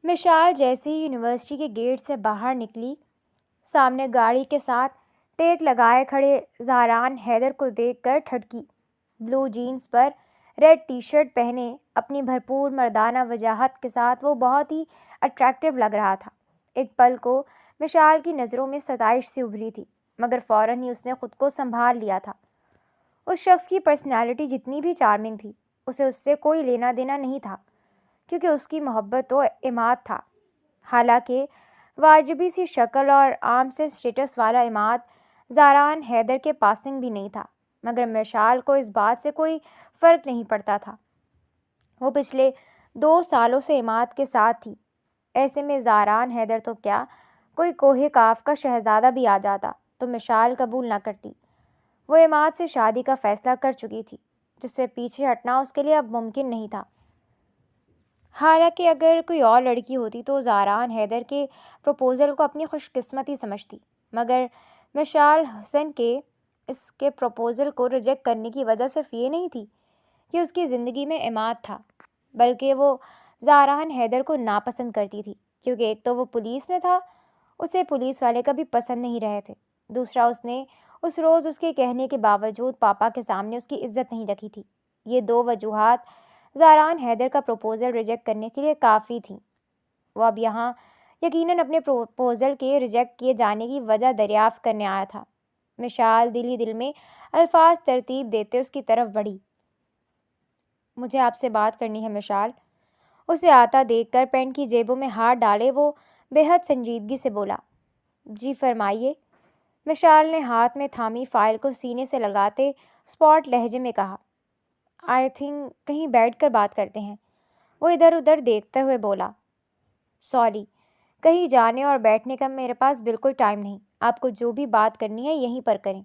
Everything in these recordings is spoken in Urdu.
مشال جیسے ہی یونیورسٹی کے گیٹ سے باہر نکلی، سامنے گاڑی کے ساتھ ٹیک لگائے کھڑے زاران حیدر کو دیکھ کر ٹھٹکی۔ بلو جینز پر ریڈ ٹی شرٹ پہنے اپنی بھرپور مردانہ وجاہت کے ساتھ وہ بہت ہی اٹریکٹیو لگ رہا تھا۔ ایک پل کو مشال کی نظروں میں ستائش سی ابھری تھی، مگر فوراً ہی اس نے خود کو سنبھال لیا تھا۔ اس شخص کی پرسنالٹی جتنی بھی چارمنگ تھی، اسے اس سے کوئی لینا دینا نہیں تھا، کیونکہ اس کی محبت تو عماد تھا۔ حالانکہ واجبی سی شکل اور عام سے اسٹیٹس والا عماد زاران حیدر کے پاسنگ بھی نہیں تھا، مگر مشال کو اس بات سے کوئی فرق نہیں پڑتا تھا۔ وہ پچھلے 2 سالوں سے عماد کے ساتھ تھی۔ ایسے میں زاران حیدر تو کیا، کوئی کوہ کاف کا شہزادہ بھی آ جاتا تو مشال قبول نہ کرتی۔ وہ عماد سے شادی کا فیصلہ کر چکی تھی، جس سے پیچھے ہٹنا اس کے لیے اب ممکن نہیں تھا۔ حالانکہ اگر کوئی اور لڑکی ہوتی تو زاران حیدر کے پروپوزل کو اپنی خوش قسمتی سمجھتی، مگر مشال حسن کے اس کے پروپوزل کو ریجیکٹ کرنے کی وجہ صرف یہ نہیں تھی کہ اس کی زندگی میں عماد تھا، بلکہ وہ زاران حیدر کو ناپسند کرتی تھی، کیونکہ ایک تو وہ پولیس میں تھا، اسے پولیس والے کبھی پسند نہیں رہے تھے، دوسرا اس نے اس روز اس کے کہنے کے باوجود پاپا کے سامنے اس کی عزت نہیں رکھی تھی۔ یہ 2 وجوہات زاران حیدر کا پروپوزل ریجیکٹ کرنے کے لیے کافی تھیں۔ وہ اب یہاں یقیناً اپنے پروپوزل کے ریجیکٹ کیے جانے کی وجہ دریافت کرنے آیا تھا۔ مشال دل ہی دل میں الفاظ ترتیب دیتے اس کی طرف بڑھی۔ مجھے آپ سے بات کرنی ہے مشال۔ اسے آتا دیکھ کر پینٹ کی جیبوں میں ہاتھ ڈالے وہ بے حد سنجیدگی سے بولا۔ جی فرمائیے، مشال نے ہاتھ میں تھامی فائل کو سینے سے لگاتے اسپاٹ لہجے میں کہا۔ آئی تھنک کہیں بیٹھ کر بات کرتے ہیں، وہ ادھر ادھر دیکھتے ہوئے بولا۔ سوری، کہیں جانے اور بیٹھنے کا میرے پاس بالکل ٹائم نہیں، آپ کو جو بھی بات کرنی ہے یہیں پر کریں،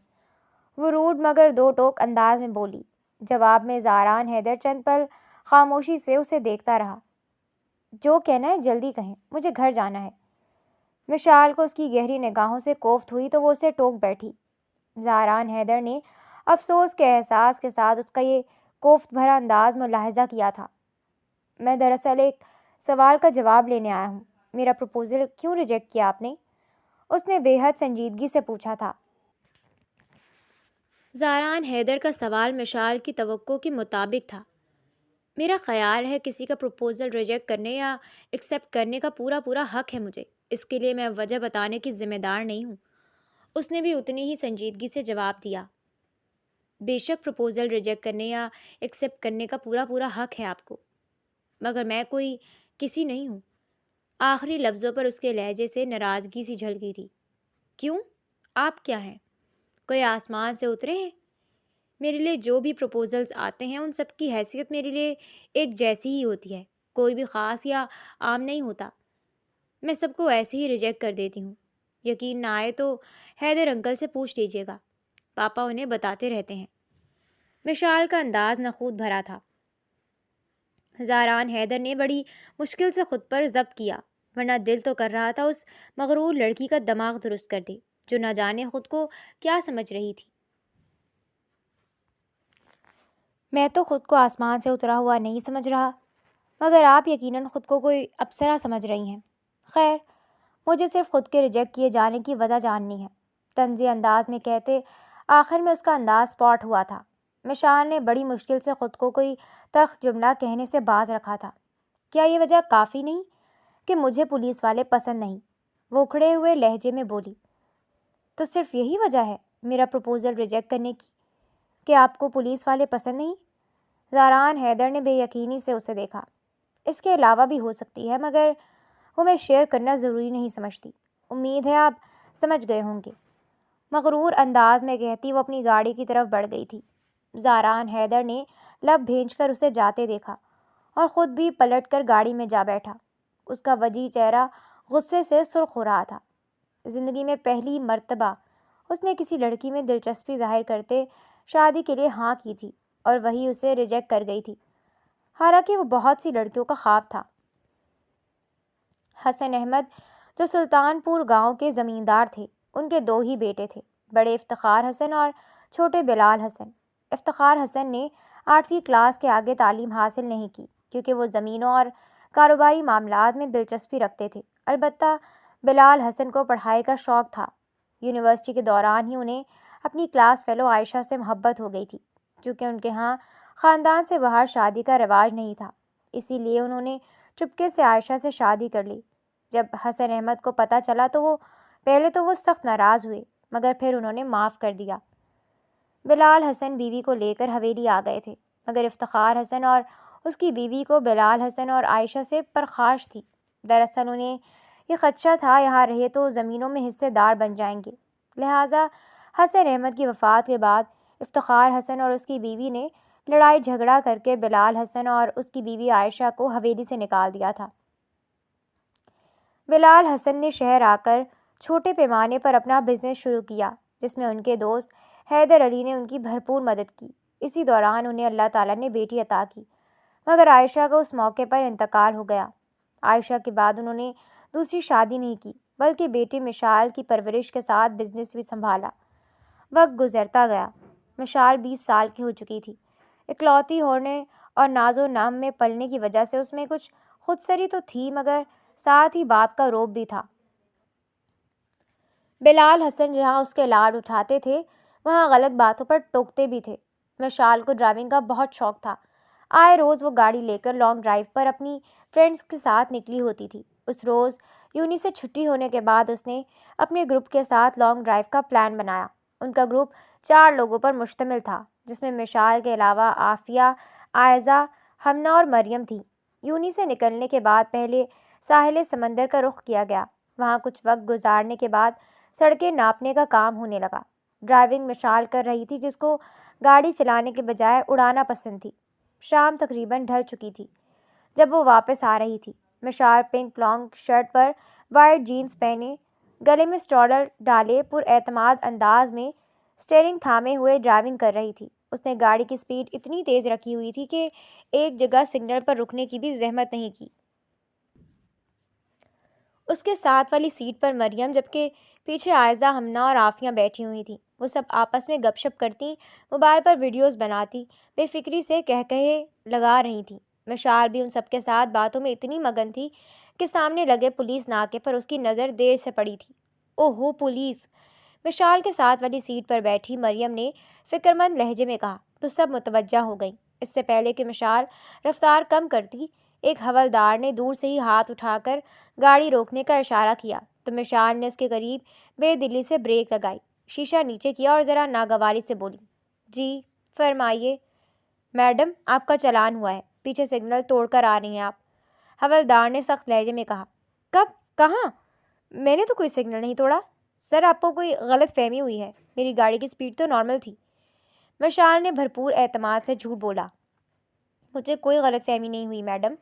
وہ روڈ مگر 2 ٹوک انداز میں بولی۔ جواب میں زاران حیدر چند پل خاموشی سے اسے دیکھتا رہا۔ جو کہنا ہے جلدی کہیں، مجھے گھر جانا ہے۔ مشال کو اس کی گہری نگاہوں سے کوفت ہوئی تو وہ اسے ٹوک بیٹھی۔ زاران حیدر نے افسوس کے احساس کے ساتھ اس کا یہ کوفت بھرا انداز ملاحظہ کیا تھا۔ میں دراصل ایک سوال کا جواب لینے آیا ہوں، میرا پروپوزل کیوں ریجیکٹ کیا آپ نے؟ اس نے بے حد سنجیدگی سے پوچھا تھا۔ زاران حیدر کا سوال مشال کی توقع کے مطابق تھا۔ میرا خیال ہے کسی کا پروپوزل ریجیکٹ کرنے یا ایکسیپٹ کرنے کا پورا حق ہے مجھے، اس کے لیے میں وجہ بتانے کی ذمہ دار نہیں ہوں۔ اس نے بھی اتنی ہی سنجیدگی سے جواب دیا۔ بے شک پروپوزل ریجیکٹ کرنے یا ایکسیپٹ کرنے کا پورا حق ہے آپ کو، مگر میں کوئی کسی نہیں ہوں۔ آخری لفظوں پر اس کے لہجے سے ناراضگی سی جھلکی تھی۔ کیوں؟ آپ کیا ہیں؟ کوئی آسمان سے اترے ہیں؟ میرے لیے جو بھی پروپوزلز آتے ہیں ان سب کی حیثیت میرے لیے ایک جیسی ہی ہوتی ہے، کوئی بھی خاص یا عام نہیں ہوتا۔ میں سب کو ایسے ہی ریجیکٹ کر دیتی ہوں۔ یقین نہ آئے تو حیدر انکل سے پوچھ لیجیے گا، پاپا انہیں بتاتے رہتے ہیں۔ مشال کا انداز نخوت بھرا تھا۔ زاران حیدر نے بڑی مشکل سے خود پر ضبط کیا، ورنہ دل تو کر رہا تھا اس مغرور لڑکی کا دماغ درست کر دے، جو نہ جانے خود کو کیا سمجھ رہی تھی۔ میں تو خود کو آسمان سے اترا ہوا نہیں سمجھ رہا، مگر آپ یقیناً خود کو کوئی اپسرا سمجھ رہی ہیں۔ خیر، مجھے صرف خود کے ریجیکٹ کیے جانے کی وجہ جاننی ہے، طنزی انداز میں کہتے آخر میں اس کا انداز اسپاٹ ہوا تھا۔ مشال نے بڑی مشکل سے خود کو کوئی تلخ جملہ کہنے سے باز رکھا تھا۔ کیا یہ وجہ کافی نہیں کہ مجھے پولیس والے پسند نہیں؟ وہ اکھڑے ہوئے لہجے میں بولی۔ تو صرف یہی وجہ ہے میرا پروپوزل ریجیکٹ کرنے کی، کہ آپ کو پولیس والے پسند نہیں؟ زاران حیدر نے بے یقینی سے اسے دیکھا۔ اس کے علاوہ بھی ہو سکتی ہے، مگر وہ میں شیئر کرنا ضروری نہیں سمجھتی۔ امید ہے آپ سمجھ گئے ہوں گے، مغرور انداز میں کہتی وہ اپنی گاڑی کی طرف بڑھ گئی تھی۔ زاران حیدر نے لب بھینچ کر اسے جاتے دیکھا اور خود بھی پلٹ کر گاڑی میں جا بیٹھا۔ اس کا وجیح چہرہ غصے سے سرخ ہو رہا تھا۔ زندگی میں پہلی مرتبہ اس نے کسی لڑکی میں دلچسپی ظاہر کرتے شادی کے لیے ہاں کی تھی، اور وہی اسے ریجیکٹ کر گئی تھی۔ حالانکہ وہ بہت سی لڑکیوں کا خواب تھا۔ حسن احمد جو سلطان پور گاؤں کے زمیندار تھے، ان کے 2 ہی بیٹے تھے، بڑے افتخار حسن اور چھوٹے بلال حسن۔ افتخار حسن نے 8ویں کلاس کے آگے تعلیم حاصل نہیں کی، کیونکہ وہ زمینوں اور کاروباری معاملات میں دلچسپی رکھتے تھے۔ البتہ بلال حسن کو پڑھائی کا شوق تھا۔ یونیورسٹی کے دوران ہی انہیں اپنی کلاس فیلو عائشہ سے محبت ہو گئی تھی۔ چونکہ ان کے ہاں خاندان سے باہر شادی کا رواج نہیں تھا، اسی لیے انہوں نے چپکے سے عائشہ سے شادی کر لی۔ جب حسن احمد کو پتہ چلا تو پہلے وہ سخت ناراض ہوئے، مگر پھر انہوں نے معاف کر دیا۔ بلال حسن بیوی کو لے کر حویلی آ گئے تھے، مگر افتخار حسن اور اس کی بیوی کو بلال حسن اور عائشہ سے پرخاش تھی۔ دراصل انہیں یہ خدشہ تھا یہاں رہے تو زمینوں میں حصے دار بن جائیں گے، لہٰذا حسن احمد کی وفات کے بعد افتخار حسن اور اس کی بیوی نے لڑائی جھگڑا کر کے بلال حسن اور اس کی بیوی عائشہ کو حویلی سے نکال دیا تھا۔ بلال حسن نے شہر آ کر چھوٹے پیمانے پر اپنا بزنس شروع کیا، جس میں ان کے دوست حیدر علی نے ان کی بھرپور مدد کی۔ اسی دوران انہیں اللہ تعالیٰ نے بیٹی عطا کی، مگر عائشہ کا اس موقع پر انتقال ہو گیا۔ عائشہ کے بعد انہوں نے دوسری شادی نہیں کی، بلکہ بیٹی مشال کی پرورش کے ساتھ بزنس بھی سنبھالا۔ وقت گزرتا گیا۔ مشال 20 سال کی ہو چکی تھی۔ اکلوتی ہونے اور ناز و نام میں پلنے کی وجہ سے اس میں کچھ خودسری تو تھی، مگر ساتھ ہی باپ کا روب بھی تھا۔ بلال حسن جہاں اس کے لاڈ اٹھاتے تھے، وہاں غلط باتوں پر ٹوکتے بھی تھے۔ مشال کو ڈرائیونگ کا بہت شوق تھا۔ آئے روز وہ گاڑی لے کر لانگ ڈرائیو پر اپنی فرینڈز کے ساتھ نکلی ہوتی تھی۔ اس روز یونی سے چھٹی ہونے کے بعد اس نے اپنے گروپ کے ساتھ لانگ ڈرائیو کا پلان بنایا۔ ان کا گروپ 4 لوگوں پر مشتمل تھا، جس میں مشال کے علاوہ عافیہ، عائزہ، ہمنا اور مریم تھیں۔ یونی سے نکلنے کے بعد پہلے ساحل سمندر کا رخ کیا گیا۔ وہاں کچھ وقت گزارنے کے بعد سڑکیں ناپنے کا کام ہونے لگا۔ ڈرائیونگ مشال کر رہی تھی، جس کو گاڑی چلانے کے بجائے اڑانا پسند تھی۔ شام تقریباً ڈھل چکی تھی جب وہ واپس آ رہی تھی۔ مشال پنک لانگ شرٹ پر وائٹ جینز پہنے، گلے میں اسٹرڈل ڈالے پر اعتماد انداز میں اسٹیئرنگ تھامے ہوئے ڈرائیونگ کر رہی تھی۔ اس نے گاڑی کی سپیڈ اتنی تیز رکھی ہوئی تھی کہ ایک جگہ سگنل پر رکنے کی بھی زحمت نہیں کی۔ اس کے ساتھ والی سیٹ پر مریم، جبکہ پیچھے عائزہ، ہمنا اور عافیہ بیٹھی ہوئی تھیں۔ وہ سب آپس میں گپ شپ کرتی، موبائل پر ویڈیوز بناتی، بے فکری سے کہے لگا رہی تھیں۔ مشال بھی ان سب کے ساتھ باتوں میں اتنی مگن تھی کہ سامنے لگے پولیس ناکے پر اس کی نظر دیر سے پڑی تھی۔ اوہو پولیس! مشال کے ساتھ والی سیٹ پر بیٹھی مریم نے فکرمند لہجے میں کہا تو سب متوجہ ہو گئیں۔ اس سے پہلے کہ مشال رفتار کم کرتی، ایک حوالدار نے دور سے ہی ہاتھ اٹھا کر گاڑی روکنے کا اشارہ کیا تو مشال نے اس کے قریب بے دلی سے بریک لگائی، شیشہ نیچے کیا اور ذرا ناگواری سے بولی، جی فرمائیے میڈم، آپ کا چلان ہوا ہے، پیچھے سگنل توڑ کر آ رہی ہیں آپ۔ حوالدار نے سخت لہجے میں کہا۔ کب؟ کہاں؟ میں نے تو کوئی سگنل نہیں توڑا سر، آپ کو کوئی غلط فہمی ہوئی ہے، میری گاڑی کی سپیڈ تو نارمل تھی۔ مشال نے بھرپور اعتماد سے جھوٹ بولا۔ مجھے کوئی غلط فہمی نہیں ہوئی میڈم،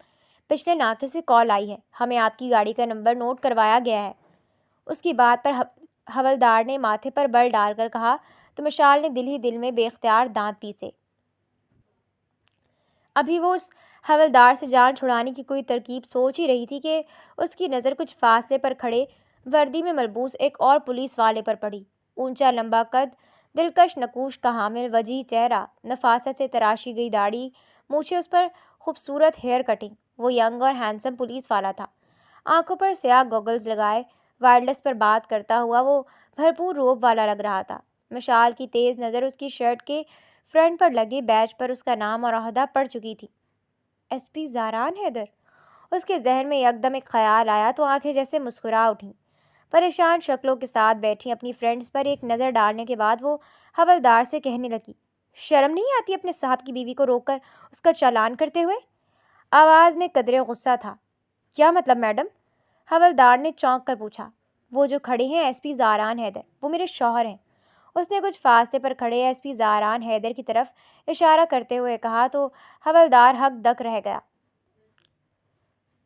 پچھلے ناکے سے کال آئی ہے، ہمیں آپ کی گاڑی کا نمبر نوٹ کروایا گیا ہے۔ اس کی بات پر حوالدار نے ماتھے پر بل ڈال کر کہا تو مشال نے دل ہی دل میں بے اختیار دانت پیسے۔ ابھی وہ اس حوالدار سے جان چھڑانے کی کوئی ترکیب سوچ ہی رہی تھی کہ اس کی نظر کچھ فاصلے پر کھڑے وردی میں ملبوس ایک اور پولیس والے پر پڑی۔ اونچا لمبا قد، دلکش نقوش کا حامل، وجیح چہرہ، نفاست سے تراشی گئی داڑھی، مونچھیں، اس پر خوبصورت ہیئر کٹنگ۔ وہ ینگ اور ہینڈسم پولیس والا تھا۔ آنکھوں پر سیاہ گوگلز لگائے وائرلیس پر بات کرتا ہوا وہ بھرپور روب والا لگ رہا تھا۔ مشال کی تیز نظر اس کی شرٹ کے فرنٹ پر لگے بیج پر اس کا نام اور عہدہ پڑ چکی تھی، ایس پی زاران حیدر۔ اس کے ذہن میں یکدم ایک خیال آیا تو آنکھیں جیسے مسکرا اٹھیں۔ پریشان شکلوں کے ساتھ بیٹھی اپنی فرینڈز پر ایک نظر ڈالنے کے بعد وہ حوالدار سے کہنے لگی، شرم نہیں آتی اپنے صاحب کی بیوی کو روک کر اس کا چالان کرتے ہوئے؟ آواز میں قدرے غصہ تھا۔ کیا مطلب میڈم؟ حوالدار نے چونک کر پوچھا۔ وہ جو کھڑے ہیں ایس پی زاران حیدر، وہ میرے شوہر ہیں۔ اس نے کچھ فاصلے پر کھڑے ایس پی زاران حیدر کی طرف اشارہ کرتے ہوئے کہا تو حوالدار ہک دک رہ گیا۔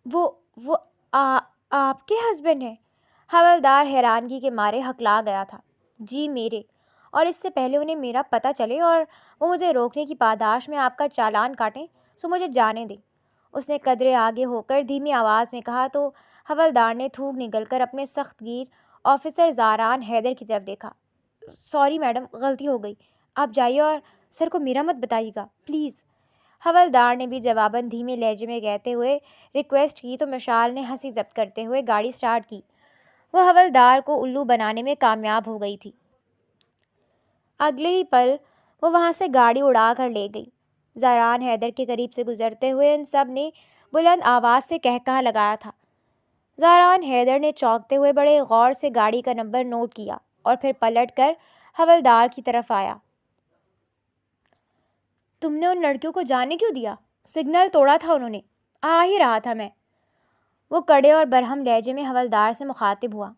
وہ آپ کے ہسبینڈ ہیں؟ حوالدار حیرانگی کے مارے ہکلا گیا تھا۔ جی میرے، اور اس سے پہلے انہیں میرا پتہ چلے اور وہ مجھے روکنے کی پاداش میں آپ کا چالان کاٹیں، سو مجھے جانے دیں۔ اس نے قدرے آگے ہو کر دھیمی آواز میں کہا تو حوالدار نے تھوک نگل کر اپنے سخت گیر آفیسر زاران حیدر کی طرف دیکھا۔ سوری میڈم، غلطی ہو گئی، آپ جائیے اور سر کو میرا مت بتائیے گا پلیز۔ حوالدار نے بھی جواباً دھیمے لہجے میں کہتے ہوئے ریکویسٹ کی تو مشال نے ہنسی ضبط کرتے ہوئے گاڑی سٹارٹ کی۔ وہ حوالدار کو الو بنانے میں کامیاب ہو گئی تھی۔ اگلے ہی پل وہ وہاں سے گاڑی اڑا کر لے گئی۔ زاران حیدر کے قریب سے گزرتے ہوئے ان سب نے بلند آواز سے کہا لگایا تھا۔ زاران حیدر نے چونکتے ہوئے بڑے غور سے گاڑی کا نمبر نوٹ کیا اور پھر پلٹ کر حوالدار کی طرف آیا۔ تم نے ان لڑکیوں کو جانے کیوں دیا؟ سگنل توڑا تھا انہوں نے، آ ہی رہا تھا میں۔ وہ کڑے اور برہم لہجے میں حوالدار سے مخاطب ہوا۔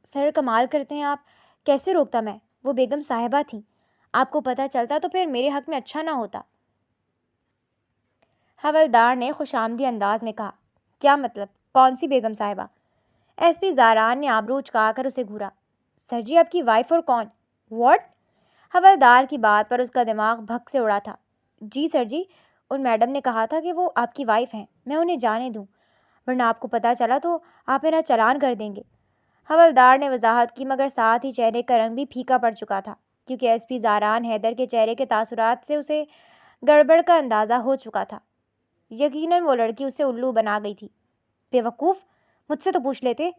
سر کمال کرتے ہیں آپ، کیسے روکتا میں؟ وہ بیگم صاحبہ تھیں، آپ کو پتہ چلتا تو پھر میرے حق میں اچھا نہ ہوتا۔ حوالدار نے خوش آمدی انداز میں کہا۔ کیا مطلب؟ کون سی بیگم صاحبہ؟ ایس پی زاران نے آبرو اچکا کر اسے گھورا۔ سر جی آپ کی وائف اور کون؟ واٹ؟ حوالدار کی بات پر اس کا دماغ بھگ سے اڑا تھا۔ جی سر جی، ان میڈم نے کہا تھا کہ وہ آپ کی وائف ہیں، میں انہیں جانے دوں، ورنہ آپ کو پتہ چلا تو آپ میرا چلان کر دیں گے۔ حوالدار نے وضاحت کی، مگر ساتھ ہی چہرے کا رنگ بھی پھیکا پڑ چکا تھا، کیونکہ ایس پی زاران حیدر کے چہرے کے تاثرات سے اسے گڑبڑ کا اندازہ ہو چکا تھا۔ یقیناً وہ لڑکی اسے الو بنا گئی تھی۔ بیوقوف، مجھ سے تو پوچھ لیتے۔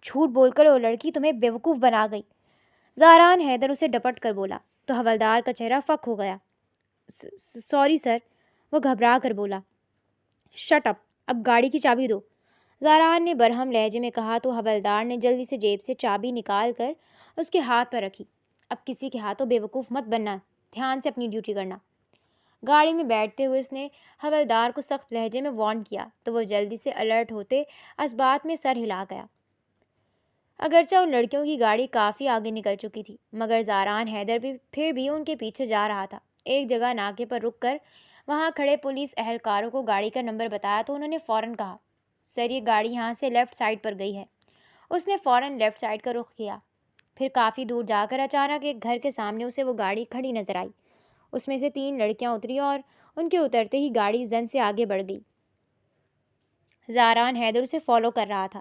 جھوٹ بول کر وہ لڑکی تمہیں بیوقوف بنا گئی، زاران حیدر اسے ڈپٹ کر بولا تو حوالدار کا چہرہ فک ہو گیا۔ سوری سر، وہ گھبرا کر بولا۔ شٹ اپ، اب گاڑی کی چابی دو، زاران نے برہم لہجے میں کہا تو حوالدار نے جلدی سے جیب سے چابی نکال کر اس کے ہاتھ پر رکھی۔ اب کسی کے ہاتھوں بیوقوف مت بننا، دھیان سے اپنی ڈیوٹی کرنا۔ گاڑی میں بیٹھتے ہوئے اس نے حوالدار کو سخت لہجے میں وارن کیا تو وہ جلدی سے الرٹ ہوتے اسبات میں سر ہلا گیا۔ اگرچہ ان لڑکیوں کی گاڑی کافی آگے نکل چکی تھی، مگر زاران حیدر بھی پھر بھی ان کے پیچھے جا رہا تھا۔ ایک جگہ ناکے پر رک کر وہاں کھڑے پولیس اہلکاروں کو گاڑی کا نمبر بتایا تو انہوں نے فوراً کہا، سر یہ گاڑی یہاں سے لیفٹ سائڈ پر گئی ہے۔ اس نے فوراً لیفٹ سائڈ کا رخ کیا۔ پھر کافی دور جا کر اچانک ایک گھر کے سامنے اسے وہ گاڑی کھڑی نظر آئی۔ اس میں سے 3 لڑکیاں اتری اور ان کے اترتے ہی گاڑی زن سے آگے بڑھ گئی۔ زاران حیدر اسے فالو کر رہا تھا۔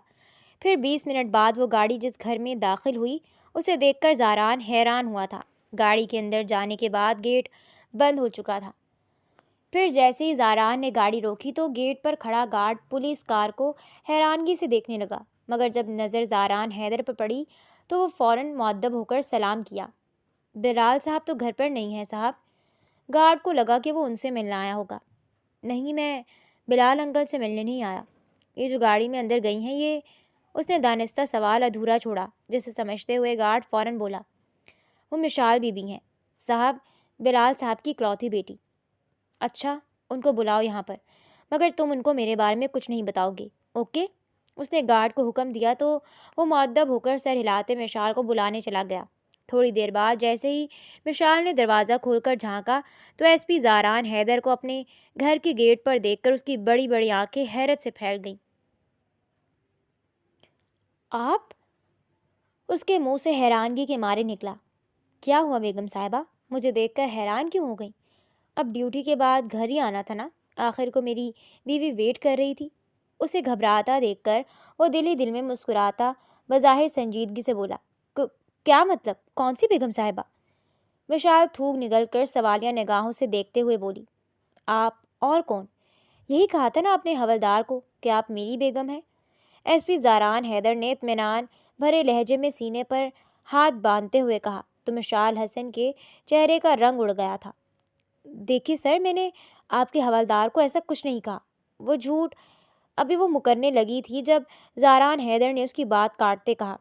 پھر 20 منٹ بعد وہ گاڑی جس گھر میں داخل ہوئی اسے دیکھ کر زاران حیران ہوا تھا۔ گاڑی کے اندر جانے کے بعد گیٹ بند ہو چکا تھا۔ پھر جیسے ہی زاران نے گاڑی روکی تو گیٹ پر کھڑا گارڈ پولیس کار کو حیرانگی سے دیکھنے لگا، مگر جب نظر زاران حیدر پر پڑی تو وہ فوراً مؤدب ہو کر سلام کیا۔ بلال صاحب تو گھر پر نہیں ہیں صاحب۔ گارڈ کو لگا کہ وہ ان سے ملنا آیا ہوگا۔ نہیں، میں بلال انکل سے ملنے نہیں آیا۔ یہ جو گاڑی میں اندر گئی ہیں یہ، اس نے دانستہ سوال ادھورا چھوڑا، جسے سمجھتے ہوئے گارڈ فوراً بولا، وہ مشال بی بی ہیں صاحب، بلال صاحب کی اکلوتی بیٹی۔ اچھا، ان کو بلاؤ یہاں پر، مگر تم ان کو میرے بارے میں کچھ نہیں بتاؤ گے، اوکے؟ اس نے گارڈ کو حکم دیا تو وہ مؤدب ہو کر سر ہلاتے مشال کو بلانے چلا گیا۔ تھوڑی دیر بعد جیسے ہی مشال نے دروازہ کھول کر جھانکا تو ایس پی زاران حیدر کو اپنے گھر کے گیٹ پر دیکھ کر اس کی بڑی بڑی آنکھیں حیرت سے پھیل گئیں۔ آپ؟ اس کے منہ سے حیرانگی کے مارے نکلا۔ کیا ہوا بیگم صاحبہ؟ مجھے دیکھ کر حیران کیوں ہو گئیں؟ اب ڈیوٹی کے بعد گھر ہی آنا تھا نا، آخر کو میری بیوی ویٹ کر رہی تھی۔ اسے گھبراتا دیکھ کر وہ دل ہی دل میں مسکراتا بظاہر سنجیدگی سے بولا، کیا مطلب؟ کون سی بیگم صاحبہ؟ مشال تھوک نگل کر سوالیہ نگاہوں سے دیکھتے ہوئے بولی، آپ اور کون؟ یہی کہا تھا نا آپ نے حوالدار کو کہ آپ میری بیگم ہیں۔ ایس پی زاران حیدر نے اطمینان بھرے لہجے میں سینے پر ہاتھ باندھتے ہوئے کہا تو مشال حسن کے چہرے کا رنگ اڑ گیا تھا۔ دیکھیے سر، میں نے آپ کے حوالدار کو ایسا کچھ نہیں کہا، وہ جھوٹ۔ ابھی وہ مکرنے لگی تھی جب زاران حیدر نے اس کی بات کاٹتے کہا،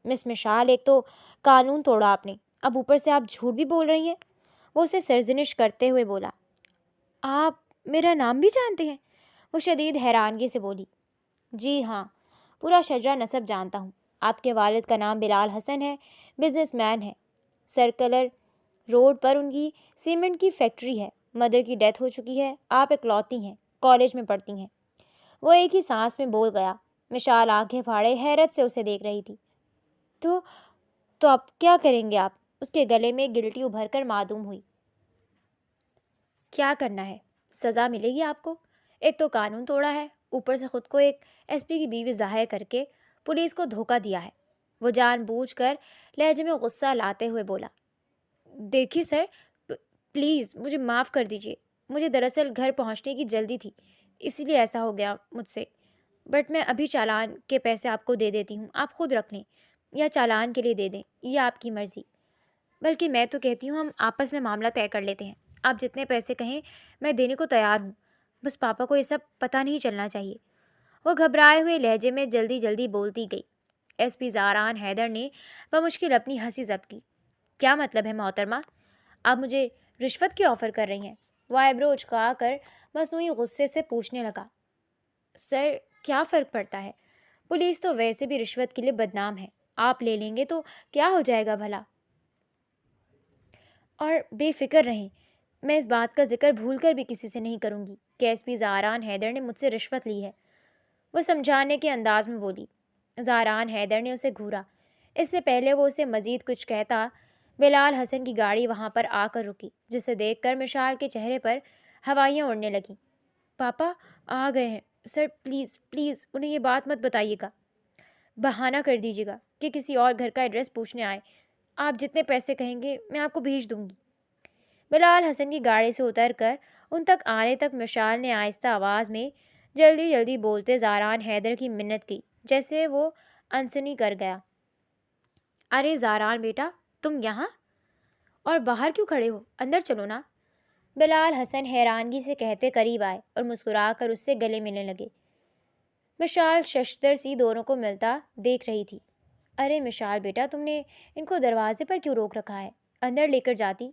مس مشال، ایک تو قانون توڑا آپ نے، اب اوپر سے آپ جھوٹ بھی بول رہی ہیں۔ وہ اسے سرزنش کرتے ہوئے بولا، آپ میرا نام بھی جانتے ہیں؟ وہ شدید حیرانگی سے بولی، جی ہاں، پورا شجرہ نسب جانتا ہوں۔ آپ کے والد کا نام بلال حسن ہے، بزنس مین ہے، سرکلر روڈ پر ان کی سیمنٹ کی فیکٹری ہے، مدر کی ڈیتھ ہو چکی ہے، آپ اکلوتی ہیں، کالج میں پڑھتی ہیں۔ وہ ایک ہی سانس میں بول گیا۔ مشال آنکھیں پھاڑے حیرت سے اسے دیکھ رہی تھی۔ تو اب کیا کریں گے آپ؟ اس کے گلے میں گلٹی ابھر کر معدوم ہوئی۔ کیا کرنا ہے؟ سزا ملے گی آپ کو۔ ایک تو قانون توڑا ہے، اوپر سے خود کو ایک ایس پی کی بیوی ظاہر کر کے پولیس کو دھوکہ دیا ہے۔ وہ جان بوجھ کر لہجے میں غصہ لاتے ہوئے بولا، دیکھیے سر، پلیز مجھے معاف کر دیجیے، مجھے دراصل گھر پہنچنے کی جلدی تھی، اسی لیے ایسا ہو گیا مجھ سے۔ بٹ میں ابھی چالان کے پیسے آپ کو دے دیتی ہوں، آپ خود رکھ لیں یا چالان کے لیے دے دیں، یہ آپ کی مرضی۔ بلکہ میں تو کہتی ہوں ہم آپس میں معاملہ طے کر لیتے ہیں، آپ جتنے پیسے کہیں میں دینے کو تیار ہوں، بس پاپا کو یہ سب پتہ نہیں چلنا چاہیے۔ وہ گھبرائے ہوئے لہجے میں جلدی جلدی بولتی گئی۔ ایس پی زاران حیدر نے بمشکل اپنی ہنسی ضبط کی۔ کیا مطلب ہے محترمہ؟ آپ مجھے رشوت کی آفر کر رہی ہیں؟ وہ آئیبرو اچکا کر مصنوعی غصے سے پوچھنے لگا۔ سر، کیا فرق پڑتا ہے؟ پولیس تو ویسے بھی رشوت کے لیے بدنام ہے، آپ لے لیں گے تو کیا ہو جائے گا بھلا؟ اور بے فکر رہیں، میں اس بات کا ذکر بھول کر بھی کسی سے نہیں کروں گی کہ ایس پی زاران حیدر نے مجھ سے رشوت لی ہے، وہ سمجھانے کے انداز میں بولی۔ زاران حیدر نے اسے گھورا۔ اس سے پہلے وہ اسے مزید کچھ کہتا، بلال حسن کی گاڑی وہاں پر آ کر رکی، جسے دیکھ کر مشال کے چہرے پر ہوائیاں اڑنے لگیں۔ پاپا آ گئے ہیں سر، پلیز پلیز انہیں یہ بات مت بتائیے گا، بہانہ کر دیجیے گا کہ کسی اور گھر کا ایڈریس پوچھنے آئے، آپ جتنے پیسے کہیں گے میں آپ کو بھیج دوں گی۔ بلال حسن کی گاڑی سے اتر کر ان تک آنے تک مشال نے آہستہ آواز میں جلدی جلدی بولتے زاران حیدر کی منت کی، جیسے وہ انسنی کر گیا۔ ارے زاران بیٹا، تم یہاں؟ اور باہر کیوں کھڑے ہو؟ اندر چلو نا، بلال حسن حیرانگی سے کہتے قریب آئے اور مسکرا کر اس سے گلے ملنے لگے۔ مشال ششدر سی دونوں کو ملتا دیکھ رہی تھی۔ ارے مشال بیٹا، تم نے ان کو دروازے پر کیوں روک رکھا ہے؟ اندر لے کر جاتی۔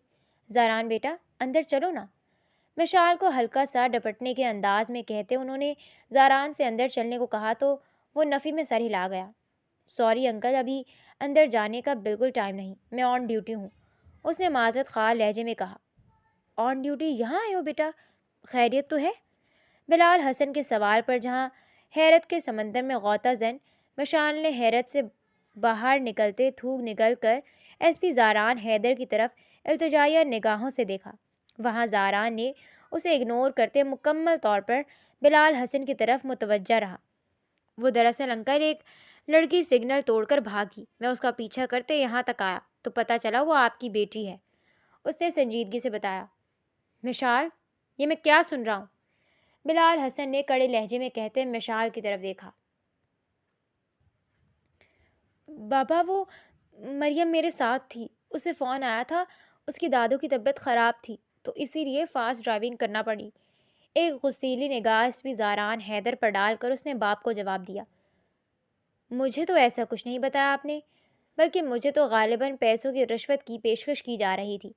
زاران بیٹا اندر چلو نا، مشال کو ہلکا سا ڈپٹنے کے انداز میں کہتے انہوں نے زاران سے اندر چلنے کو کہا تو وہ نفی میں سر ہلا گیا۔ سوری انکل، ابھی اندر جانے کا بالکل ٹائم نہیں، میں آن ڈیوٹی ہوں، اس نے معذرت خواہ لہجے میں کہا۔ آن ڈیوٹی یہاں آئے ہو بیٹا؟ خیریت تو ہے؟ بلال حسن کے سوال پر جہاں حیرت کے سمندر میں غوطہ زن، مشال نے حیرت سے باہر نکلتے تھوک نکل کر ایس پی زاران حیدر کی طرف التجائیہ نگاہوں سے دیکھا۔ وہاں زاران نے اسے اگنور کرتے مکمل طور پر بلال حسن کی طرف متوجہ رہا۔ وہ دراصل انکل ایک لڑکی سگنل توڑ کر بھاگی، میں اس کا پیچھا کرتے یہاں تک آیا تو پتہ چلا وہ آپ کی بیٹی ہے، اس نے سنجیدگی سے بتایا۔ مشال، یہ میں کیا سن رہا ہوں؟ بلال حسن نے کڑے لہجے میں کہتے مشال کی طرف دیکھا۔ بابا، وہ مریم میرے ساتھ تھی، اسے فون آیا تھا، اس کی دادو کی طبیعت خراب تھی تو اسی لیے فاسٹ ڈرائیونگ کرنا پڑی۔ ایک غصیلی نگاہ اس بھی زاران حیدر پر ڈال کر اس نے باپ کو جواب دیا۔ مجھے تو ایسا کچھ نہیں بتایا آپ نے، بلکہ مجھے تو غالباً پیسوں کی رشوت کی پیشکش کی جا رہی تھی۔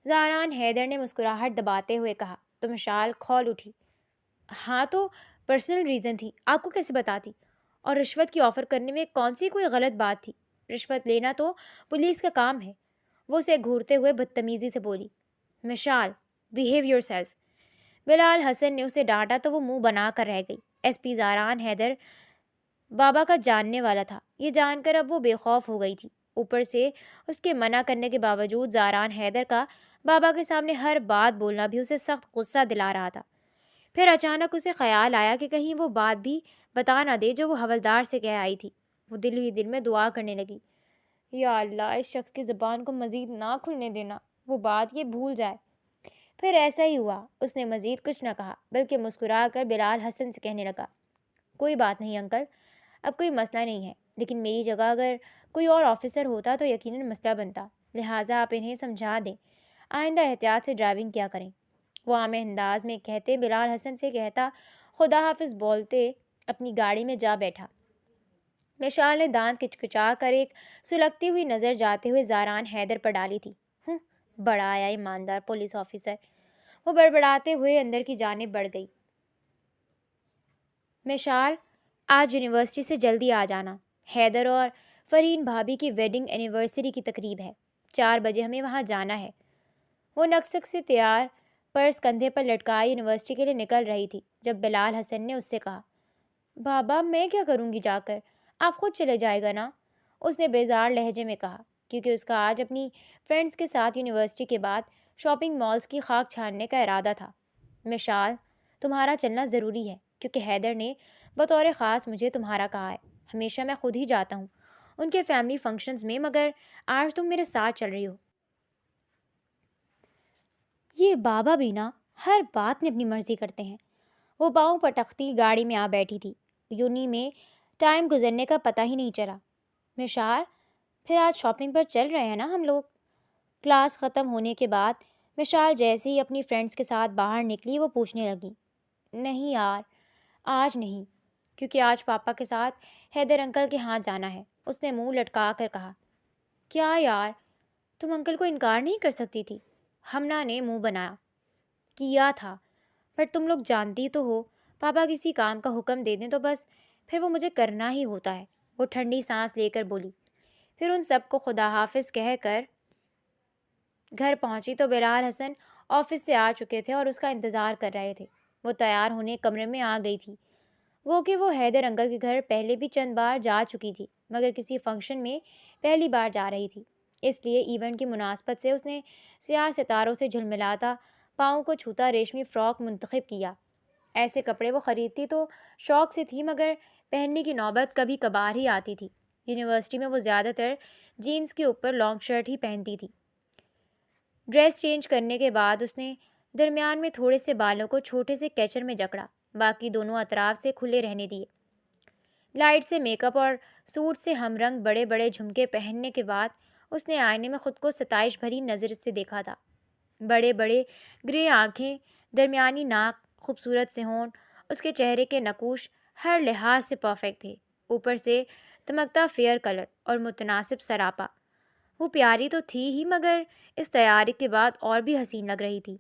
زاران حیدر نے مسکراہٹ دباتے ہوئے کہا تو مشال کھول اٹھی۔ ہاں تو پرسنل ریزن تھی، آپ کو کیسے بتاتی؟ اور رشوت کی آفر کرنے میں کون سی کوئی غلط بات تھی؟ رشوت لینا تو پولیس کا کام ہے، وہ اسے گھورتے ہوئے بدتمیزی سے بولی۔ Mishal, behave yourself. Bilal Hassan نے اسے ڈانٹا تو وہ منہ بنا کر رہ گئی۔ ایس پی زاران حیدر بابا کا جاننے والا تھا، یہ جان کر اب وہ بے خوف ہو گئی تھی۔ اوپر سے اس کے منع کرنے کے باوجود زاران حیدر کا بابا کے سامنے ہر بات بولنا بھی اسے سخت غصہ دلا رہا تھا۔ پھر اچانک اسے خیال آیا کہ کہیں وہ بات بھی بتا نہ دے جو وہ حوالدار سے کہہ آئی تھی۔ وہ دل ہی دل میں دعا کرنے لگی، یا اللہ اس شخص کی زبان کو مزید نہ کھلنے دینا، وہ بات یہ بھول جائے۔ پھر ایسا ہی ہوا، اس نے مزید کچھ نہ کہا بلکہ مسکرا کر بلال حسن سے کہنے لگا، کوئی بات نہیں انکل، اب کوئی مسئلہ نہیں ہے، لیکن میری جگہ اگر کوئی اور آفیسر ہوتا تو یقیناً مسئلہ بنتا، لہٰذا آپ انہیں سمجھا دیں آئندہ احتیاط سے ڈرائیونگ کیا کریں۔ وہ عام انداز میں کہتے بلال حسن سے کہتا خدا حافظ بولتے اپنی گاڑی میں جا بیٹھا۔ مشال نے دانت کچکچا کر ایک سلگتی ہوئی نظر جاتے ہوئے زاران حیدر پر ڈالی تھی۔ بڑا آیا ایماندار پولیس آفیسر، وہ بڑبڑاتے ہوئے اندر کی جانب بڑھ گئی۔ مشال، آج یونیورسٹی سے جلدی آ جانا، حیدر اور فرین بھابھی کی ویڈنگ اینیورسری کی تقریب ہے، 4 بجے ہمیں وہاں جانا ہے۔ وہ نقصک سے تیار پرس کندھے پر لٹکائے یونیورسٹی کے لیے نکل رہی تھی جب بلال حسن نے اس سے کہا، بابا میں کیا کروں گی جا کر، آپ خود چلے جائے گا نا؟ اس نے بیزار لہجے میں کہا، کیونکہ اس کا آج اپنی فرینڈز کے ساتھ یونیورسٹی کے بعد شاپنگ مالز کی خاک چھاننے کا ارادہ تھا۔ مشال، تمہارا چلنا ضروری ہے کیونکہ حیدر نے بطور خاص مجھے تمہارا کہا ہے، ہمیشہ میں خود ہی جاتا ہوں ان کے فیملی فنکشنز میں، مگر آج تم میرے ساتھ چل رہی ہو۔ یہ بابا بھی نا ہر بات میں اپنی مرضی کرتے ہیں۔ وہ پاؤں پٹکتی گاڑی میں آ بیٹھی تھی۔ یونی میں ٹائم گزرنے کا پتہ ہی نہیں چلا۔ مشال، پھر آج شاپنگ پر چل رہے ہیں نا ہم لوگ؟ کلاس ختم ہونے کے بعد مشال جیسے ہی اپنی فرینڈس کے ساتھ باہر نکلی وہ پوچھنے لگی۔ نہیں یار، آج نہیں، کیونکہ آج پاپا کے ساتھ حیدر انکل کے ہاں جانا ہے۔ اس نے منہ لٹکا کر کہا۔ کیا یار، تم انکل کو انکار نہیں کر سکتی تھی؟ ہمنا نے منہ بنایا۔ کیا تھا، پر تم لوگ جانتی تو ہو، پاپا کسی کام کا حکم دے دیں تو بس پھر وہ مجھے کرنا ہی ہوتا ہے۔ وہ ٹھنڈی سانس لے کر بولی۔ پھر ان سب کو خدا حافظ کہہ کر گھر پہنچی تو بلال حسن آفس سے آ چکے تھے اور اس کا انتظار کر رہے تھے۔ وہ تیار ہونے کمرے میں آ گئی تھی۔ وہ کہ وہ حیدر انکل کے گھر پہلے بھی چند بار جا چکی تھی، مگر کسی فنکشن میں پہلی بار جا رہی تھی۔ اس لیے ایونٹ کی مناسبت سے اس نے سیاہ ستاروں سے جھلملاتا پاؤں کو چھوتا ریشمی فراک منتخب کیا۔ ایسے کپڑے وہ خریدتی تو شوق سے تھی، مگر پہننے کی نوبت کبھی کبھار ہی آتی تھی۔ یونیورسٹی میں وہ زیادہ تر جینس کے اوپر لانگ شرٹ ہی پہنتی تھی۔ ڈریس چینج کرنے کے بعد اس نے درمیان میں تھوڑے سے بالوں کو چھوٹے سے کیچر میں جکڑا، باقی دونوں اطراف سے کھلے رہنے دیے۔ لائٹ سے میک اپ اور سوٹ سے ہم رنگ بڑے بڑے جھمکے پہننے کے بعد اس نے آئینے میں خود کو ستائش بھری نظر سے دیکھا تھا۔ بڑے بڑے گرے آنکھیں، درمیانی ناک، خوبصورت سے ہونٹ، اس کے چہرے کے نقوش ہر لحاظ سے پرفیکٹ تھے۔ اوپر سے چمکتا فیئر کلر اور متناسب سراپا۔ وہ پیاری تو تھی ہی، مگر اس تیاری کے بعد اور بھی حسین لگ رہی تھی۔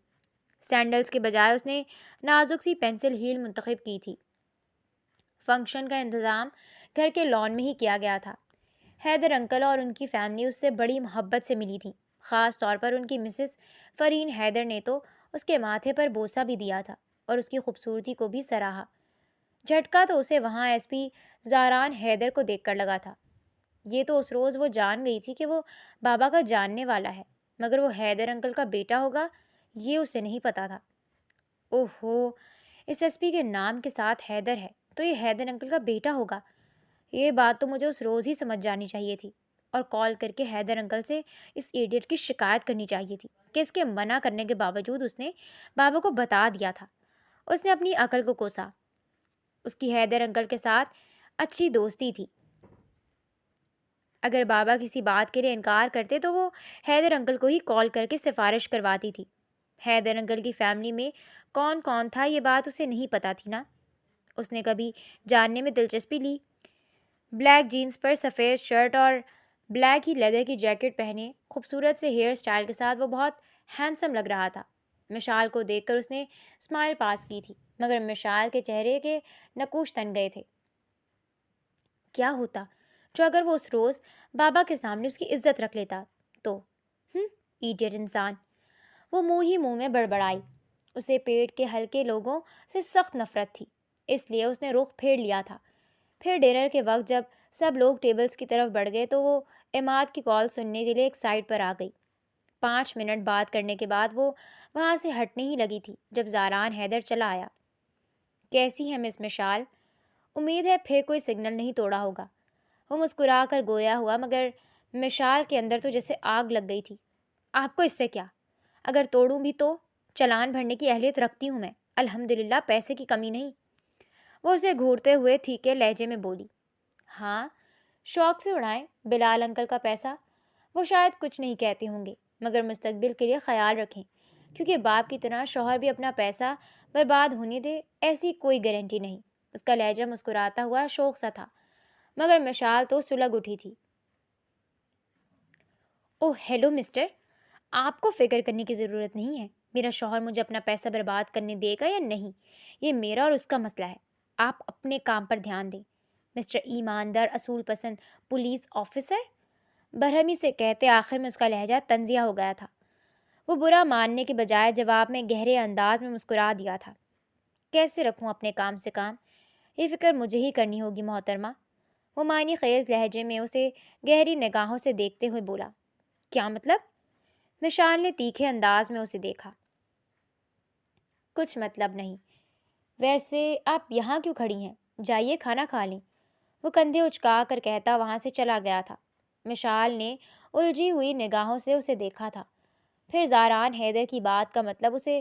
سینڈلز کے بجائے اس نے نازک سی پینسل ہیل منتخب کی تھی۔ فنکشن کا انتظام گھر کے لان میں ہی کیا گیا تھا۔ حیدر انکل اور ان کی فیملی اس سے بڑی محبت سے ملی تھی، خاص طور پر ان کی مسز فرین حیدر نے تو اس کے ماتھے پر بوسہ بھی دیا تھا اور اس کی خوبصورتی کو بھی سراہا۔ جھٹکا تو اسے وہاں ایس پی زاران حیدر کو دیکھ کر لگا تھا۔ یہ تو اس روز وہ جان گئی تھی کہ وہ بابا کا جاننے والا ہے، مگر وہ حیدر انکل کا بیٹا ہوگا یہ اسے نہیں پتا تھا۔ اوہو، اس ایس پی کے نام کے ساتھ حیدر ہے تو یہ حیدر انکل کا بیٹا ہوگا۔ یہ بات تو مجھے اس روز ہی سمجھ جانی چاہیے تھی اور کال کر کے حیدر انکل سے اس ایڈیٹ کی شکایت کرنی چاہیے تھی کہ اس کے منع کرنے کے باوجود اس نے بابا کو بتا دیا تھا۔ اس نے اپنی عقل کو کوسا۔ اس کی حیدر انکل کے ساتھ اچھی دوستی تھی۔ اگر بابا کسی بات کے لیے انکار کرتے تو وہ حیدر انکل کو ہی کال کر کے سفارش کرواتی تھی۔ حیدر انکل کی فیملی میں کون کون تھا یہ بات اسے نہیں پتہ تھی نا۔ اس نے کبھی جاننے میں دلچسپی لی۔ بلیک جینس پر سفید شرٹ اور بلیک ہی لیدر کی جیکٹ پہنے خوبصورت سے ہیئر سٹائل کے ساتھ وہ بہت ہینڈسم لگ رہا تھا۔ مشال کو دیکھ کر اس نے اسمائل پاس کی تھی، مگر مشال کے چہرے کے نقوش تن گئے تھے۔ کیا ہوتا جو اگر وہ اس روز بابا کے سامنے اس کی عزت رکھ لیتا تو؟ ایڈیٹ انسان، وہ منہ ہی منہ میں بڑبڑائی۔ اسے پیٹ کے ہلکے لوگوں سے سخت نفرت تھی، اس لیے اس نے رخ پھیر لیا تھا۔ پھر ڈنر کے وقت جب سب لوگ ٹیبلز کی طرف بڑھ گئے تو وہ عماد کی کال سننے کے لیے ایک سائڈ پر آ گئی۔ 5 منٹ بات کرنے کے بعد وہ وہاں سے ہٹنے ہی لگی تھی جب زاران حیدر چلا آیا۔ کیسی ہے مس مشال؟ امید ہے پھر کوئی سگنل نہیں توڑا ہوگا۔ وہ مسکرا کر گویا ہوا، مگر مشال کے اندر تو جیسے آگ لگ گئی تھی۔ آپ کو اس سے کیا؟ اگر توڑوں بھی تو چلان بھرنے کی اہلیت رکھتی ہوں میں، الحمدللہ پیسے کی کمی نہیں۔ وہ اسے گھورتے ہوئے تھیکے لہجے میں بولی۔ ہاں، شوق سے اڑائیں بلال انکل کا پیسہ، وہ شاید کچھ نہیں کہتے ہوں گے، مگر مستقبل کے لیے خیال رکھیں، کیونکہ باپ کی طرح شوہر بھی اپنا پیسہ برباد ہونے دے ایسی کوئی گارنٹی نہیں۔ اس کا لہجہ مسکراتا ہوا شوق سا تھا، مگر مشال تو سلگ اٹھی تھی۔ اوہ ہیلو مسٹر، آپ کو فکر کرنے کی ضرورت نہیں ہے میرا شوہر مجھے اپنا پیسہ برباد کرنے دے گا یا نہیں، یہ میرا اور اس کا مسئلہ ہے۔ آپ اپنے کام پر دھیان دیں مسٹر ایماندار اصول پسند پولیس آفیسر، برہمی سے کہتے آخر میں اس کا لہجہ تنزیہ ہو گیا تھا۔ وہ برا ماننے کے بجائے جواب میں گہرے انداز میں مسکرا دیا تھا۔ کیسے رکھوں اپنے کام سے کام، یہ فکر مجھے ہی کرنی ہوگی محترمہ۔ وہ معنی خیز لہجے میں اسے گہری نگاہوں سے دیکھتے ہوئے بولا۔ کیا مطلب؟ مشال نے تیکھے انداز میں اسے دیکھا۔ کچھ مطلب نہیں، ویسے آپ یہاں کیوں کھڑی ہیں؟ جائیے کھانا کھا لیں، وہ کندھے اچکا کر کہتا وہاں سے چلا گیا تھا۔ مشال نے الجھی ہوئی نگاہوں سے اسے دیکھا تھا، پھر زاران حیدر کی بات کا مطلب اسے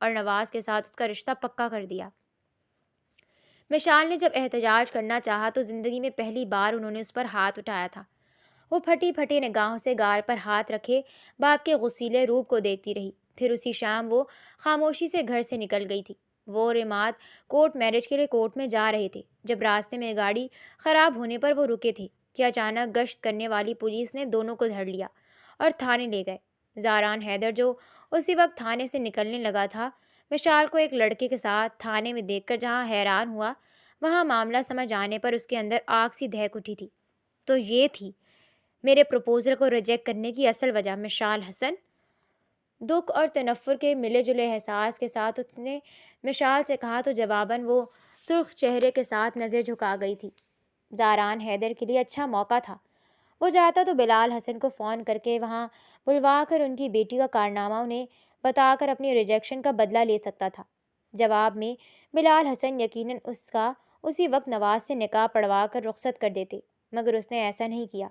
اور نواز کے ساتھ اس کا رشتہ پکا کر دیا۔ مشال نے جب احتجاج کرنا چاہا تو زندگی میں پہلی بار انہوں نے اس پر ہاتھ اٹھایا تھا۔ وہ پھٹی پھٹی نگاہوں سے گال پر ہاتھ رکھے باپ کے غسیلے روپ کو دیکھتی رہی۔ پھر اسی شام وہ خاموشی سے گھر سے نکل گئی تھی۔ وہ اور عماد کورٹ میرج کے لیے کورٹ میں جا رہے تھے۔ جب راستے میں گاڑی خراب ہونے پر وہ رکے تھے کہ اچانک گشت کرنے والی پولیس نے دونوں کو دھر لیا اور تھانے لے گئے۔ زاران حیدر جو اسی وقت تھانے سے نکلنے لگا تھا، مشال کو ایک لڑکے کے ساتھ تھانے میں دیکھ کر جہاں حیران ہوا، وہاں معاملہ سمجھ آنے پر اس کے اندر آگ سی دہک اٹھی تھی۔ تو یہ تھی میرے پروپوزل کو ریجیکٹ کرنے کی اصل وجہ، مشال حسن۔ دکھ اور تنفر کے ملے جلے احساس کے ساتھ اس نے مشال سے کہا تو جواباً وہ سرخ چہرے کے ساتھ نظر جھکا گئی تھی۔ زاران حیدر کے لیے اچھا موقع تھا۔ وہ چاہتا تو بلال حسن کو فون کر کے وہاں بلوا کر ان کی بیٹی کا کارنامہ انہیں بتا کر اپنی ریجیکشن کا بدلہ لے سکتا تھا۔ جواب میں بلال حسن یقیناً اس کا اسی وقت نواز سے نکاح پڑھوا کر رخصت کر دیتے، مگر اس نے ایسا نہیں کیا۔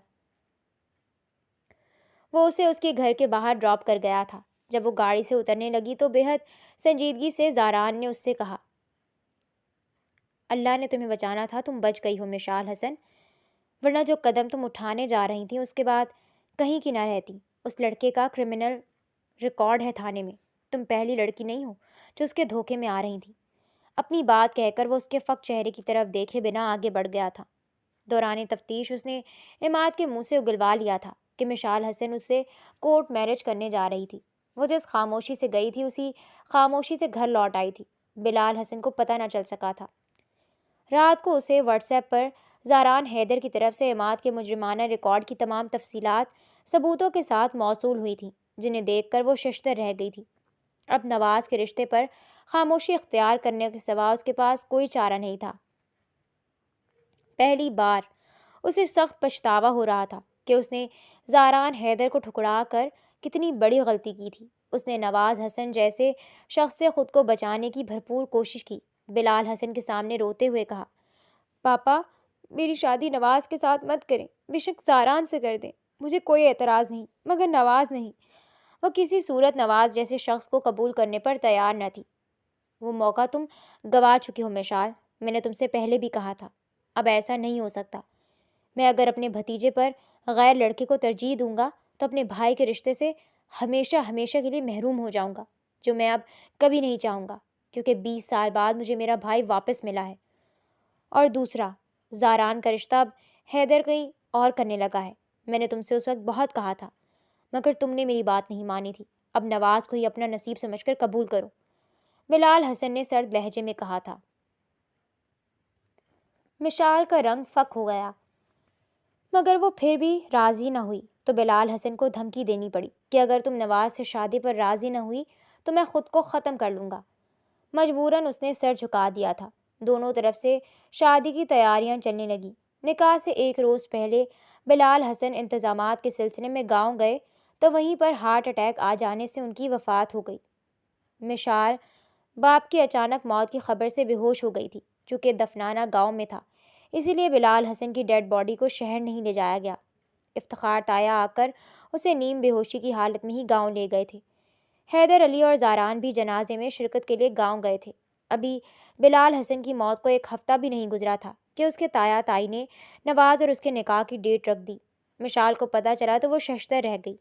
وہ اسے اس کے گھر کے باہر ڈراپ کر گیا تھا۔ جب وہ گاڑی سے اترنے لگی تو بے حد سنجیدگی سے زاران نے اس سے کہا، اللہ نے تمہیں بچانا تھا، تم بچ گئی ہو مشال حسن، ورنہ جو قدم تم اٹھانے جا رہی تھیں اس کے بعد کہیں کی نہ رہتی۔ اس لڑکے کا کرمنل ریکارڈ ہے تھانے میں۔ تم پہلی لڑکی نہیں ہو جو اس کے دھوکے میں آ رہی تھی۔ اپنی بات کہہ کر وہ اس کے فک چہرے کی طرف دیکھے بنا آگے بڑھ گیا تھا۔ دوران تفتیش اس نے عماد کے منہ سے اگلوا لیا تھا کہ مشال حسن اس سے کورٹ میرج کرنے جا رہی تھی۔ وہ جس خاموشی سے گئی تھی اسی خاموشی سے گھر لوٹ آئی تھی۔ بلال حسن کو پتہ نہ چل سکا تھا۔ رات کو اسے واٹس ایپ پر زاران حیدر کی طرف سے عماد کے مجرمانہ ریکارڈ کی تمام تفصیلات ثبوتوں کے ساتھ موصول ہوئی تھیں، جنہیں دیکھ کر وہ ششدر رہ گئی تھی۔ اب نواز کے رشتے پر خاموشی اختیار کرنے کے سوا اس کے پاس کوئی چارہ نہیں تھا۔ پہلی بار اسے سخت پچھتاوا ہو رہا تھا کہ اس نے زاران حیدر کو ٹھکرا کر کتنی بڑی غلطی کی تھی۔ اس نے نواز حسن جیسے شخص سے خود کو بچانے کی بھرپور کوشش کی۔ بلال حسن کے سامنے روتے ہوئے کہا، پاپا میری شادی نواز کے ساتھ مت کریں، بے شک زاران سے کر دیں، مجھے کوئی اعتراض نہیں، مگر نواز نہیں۔ وہ کسی صورت نواز جیسے شخص کو قبول کرنے پر تیار نہ تھی۔ وہ موقع تم گوا چکے ہو مشال، میں نے تم سے پہلے بھی کہا تھا، اب ایسا نہیں ہو سکتا۔ میں اگر اپنے بھتیجے پر غیر لڑکے کو ترجیح دوں گا تو اپنے بھائی کے رشتے سے ہمیشہ ہمیشہ کے لیے محروم ہو جاؤں گا، جو میں اب کبھی نہیں چاہوں گا، کیونکہ 20 سال بعد مجھے میرا بھائی واپس ملا ہے۔ اور دوسرا، زاران کا رشتہ اب حیدر کہیں اور کرنے لگا ہے۔ میں نے تم سے اس وقت بہت کہا تھا، مگر تم نے میری بات نہیں مانی تھی۔ اب نواز کو ہی اپنا نصیب سمجھ کر قبول کرو، بلال حسن نے سرد لہجے میں کہا تھا۔ مشال کا رنگ فک ہو گیا، مگر وہ پھر بھی راضی نہ ہوئی تو بلال حسن کو دھمکی دینی پڑی کہ اگر تم نواز سے شادی پر راضی نہ ہوئی تو میں خود کو ختم کر لوں گا۔ مجبوراً اس نے سر جھکا دیا تھا۔ دونوں طرف سے شادی کی تیاریاں چلنے لگیں۔ نکاح سے ایک روز پہلے بلال حسن انتظامات کے سلسلے میں گاؤں گئے تو وہیں پر ہارٹ اٹیک آ جانے سے ان کی وفات ہو گئی۔ مشال باپ کی اچانک موت کی خبر سے بے ہوش ہو گئی تھی۔ چونکہ دفنانا گاؤں میں تھا، اسی لیے بلال حسن کی ڈیڈ باڈی کو شہر نہیں لے جایا گیا۔ افتخار تایا آ کر اسے نیم بے ہوشی کی حالت میں ہی گاؤں لے گئے تھے۔ حیدر علی اور زاران بھی جنازے میں شرکت کے لیے گاؤں گئے تھے۔ ابھی بلال حسن کی موت کو ایک ہفتہ بھی نہیں گزرا تھا کہ اس کے تایا تائی نے نواز اور اس کے نکاح کی ڈیٹ رکھ دی۔ مشال کو پتہ چلا تو وہ ششدر رہ گئی۔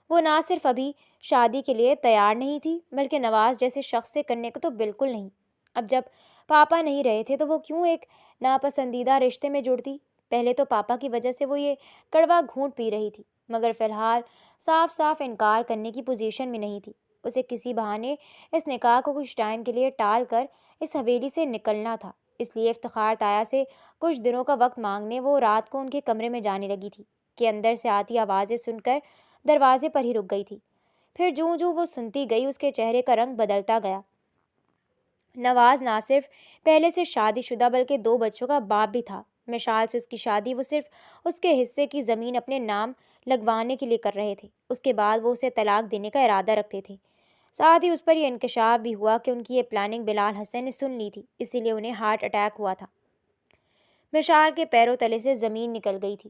وہ نہ صرف ابھی شادی کے لیے تیار نہیں تھی بلکہ نواز جیسے شخص سے کرنے کو تو بالکل نہیں۔ اب جب پاپا نہیں رہے تھے تو وہ کیوں ایک ناپسندیدہ رشتے میں جڑتی؟ پہلے تو پاپا کی وجہ سے وہ یہ کڑوا گھونٹ پی رہی تھی، مگر فی الحال صاف انکار کرنے کی پوزیشن میں نہیں تھی۔ اسے کسی بہانے اس نکاح کو کچھ ٹائم کے لیے ٹال کر اس حویلی سے نکلنا تھا۔ اس لیے افتخار تایا سے کچھ دنوں کا وقت مانگنے وہ رات کو ان کے کمرے میں جانے لگی تھی کہ اندر سے آتی آوازیں سن کر دروازے پر ہی رک گئی تھی۔ پھر جوں جوں وہ سنتی گئی اس کے چہرے کا رنگ بدلتا گیا۔ نواز نہ صرف پہلے سے شادی شدہ بلکہ 2 بچوں کا باپ بھی تھا۔ مشال سے اس کی شادی وہ صرف اس کے حصے کی زمین اپنے نام لگوانے کے لیے کر رہے تھے۔ اس کے بعد وہ اسے طلاق دینے کا ارادہ رکھتے تھے۔ ساتھ ہی اس پر یہ انکشاف بھی ہوا کہ ان کی یہ پلاننگ بلال حسن نے سن لی تھی، اسی لیے انہیں ہارٹ اٹیک ہوا تھا۔ مشال کے پیروں تلے سے زمین نکل گئی تھی۔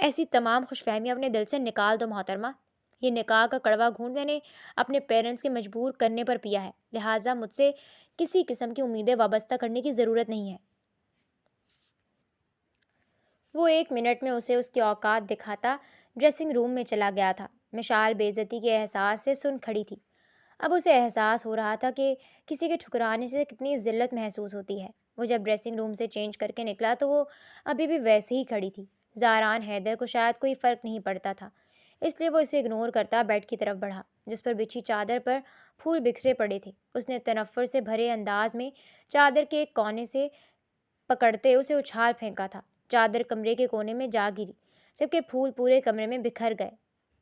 ایسی تمام خوش فہمی اپنے دل سے نکال دو محترمہ۔ یہ نکاح کا کڑوا گھونٹ میں نے اپنے پیرنٹس کے مجبور کرنے پر پیا ہے، لہٰذا مجھ سے کسی قسم کی امیدیں وابستہ کرنے کی ضرورت نہیں ہے۔ وہ 1 منٹ میں اسے اس کی اوقات دکھاتا ڈریسنگ روم میں چلا گیا تھا۔ مشال بے عزتی کے احساس سے سن کھڑی تھی۔ اب اسے احساس ہو رہا تھا کہ کسی کے ٹھکرانے سے کتنی ذلت محسوس ہوتی ہے۔ وہ جب ڈریسنگ روم سے چینج کر کے نکلا تو وہ ابھی بھی ویسے ہی کھڑی تھی۔ زاران حیدر کو شاید کوئی فرق نہیں پڑتا تھا، اس لیے وہ اسے اگنور کرتا بیڈ کی طرف بڑھا جس پر بچھی چادر پر پھول بکھرے پڑے تھے۔ اس نے تنفر سے بھرے انداز میں چادر کے ایک کونے سے پکڑتے اسے اچھال پھینکا تھا۔ چادر کمرے کے کونے میں جا گری جبکہ پھول پورے کمرے میں بکھر گئے۔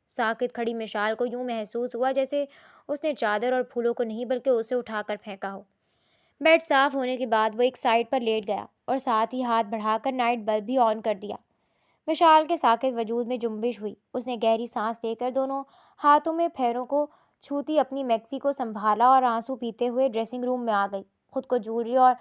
ساکت کھڑی مشال کو یوں محسوس ہوا جیسے اس نے چادر اور پھولوں کو نہیں بلکہ اسے اٹھا کر پھینکا ہو۔ بیڈ صاف ہونے کے بعد وہ ایک سائڈ پر لیٹ گیا اور ساتھ ہی ہاتھ بڑھا کر نائٹ بلب بھی آن کر دیا۔ مشال کے ساکت وجود میں جنبش ہوئی۔ اس نے گہری سانس لے کر دونوں ہاتھوں میں پھیروں کو چھوتی اپنی میکسی کو سنبھالا اور آنسو پیتے ہوئے ڈریسنگ روم میں آ گئی۔ خود کو جولری اور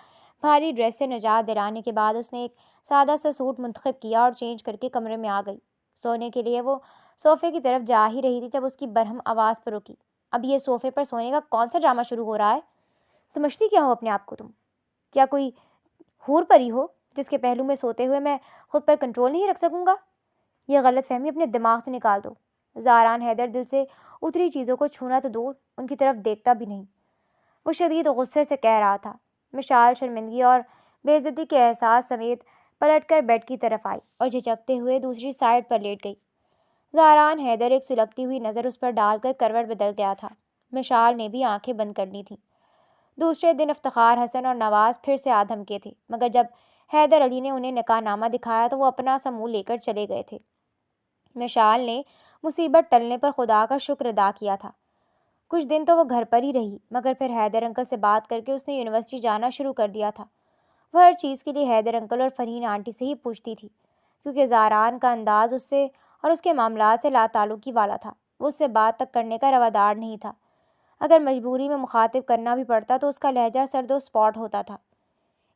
بھاری ڈریس سے نجات دلانے کے بعد اس نے ایک سادہ سا سوٹ منتخب کیا اور چینج کر کے کمرے میں آ گئی۔ سونے کے لیے وہ صوفے کی طرف جا ہی رہی تھی جب اس کی برہم آواز پر رکی۔ اب یہ صوفے پر سونے کا کون سا ڈرامہ شروع ہو رہا ہے؟ سمجھتی کیا ہو اپنے آپ کو تم؟ کیا کوئی حور پری ہو جس کے پہلو میں سوتے ہوئے میں خود پر کنٹرول نہیں رکھ سکوں گا؟ یہ غلط فہمی اپنے دماغ سے نکال دو۔ زاران حیدر دل سے اتری چیزوں کو چھونا تو دور، ان کی طرف دیکھتا بھی نہیں۔ وہ شدید غصے سے کہہ رہا تھا۔ مشال شرمندگی اور بے عزتی کے احساس سمیت پلٹ کر بیڈ کی طرف آئی اور جھجکتے ہوئے دوسری سائڈ پر لیٹ گئی۔ زاران حیدر ایک سلگتی ہوئی نظر اس پر ڈال کر کروٹ بدل گیا تھا۔ مشال نے بھی آنکھیں بند کر لی تھیں۔ دوسرے دن افتخار حسن اور نواز پھر سے آ دھمکے تھے، مگر جب حیدر علی نے انہیں نکاح نامہ دکھایا تو وہ اپنا سا منہ لے کر چلے گئے تھے۔ مشال نے مصیبت ٹلنے پر خدا کا شکر ادا کیا تھا۔ کچھ دن تو وہ گھر پر ہی رہی، مگر پھر حیدر انکل سے بات کر کے اس نے یونیورسٹی جانا شروع کر دیا تھا۔ وہ ہر چیز کے لیے حیدر انکل اور فرحین آنٹی سے ہی پوچھتی تھی، کیونکہ زاران کا انداز اس سے اور اس کے معاملات سے لاتعلقی والا تھا۔ وہ اس سے بات تک کرنے کا روادار نہیں تھا۔ اگر مجبوری میں مخاطب کرنا بھی پڑتا تو اس کا لہجہ سرد و اسپاٹ ہوتا تھا۔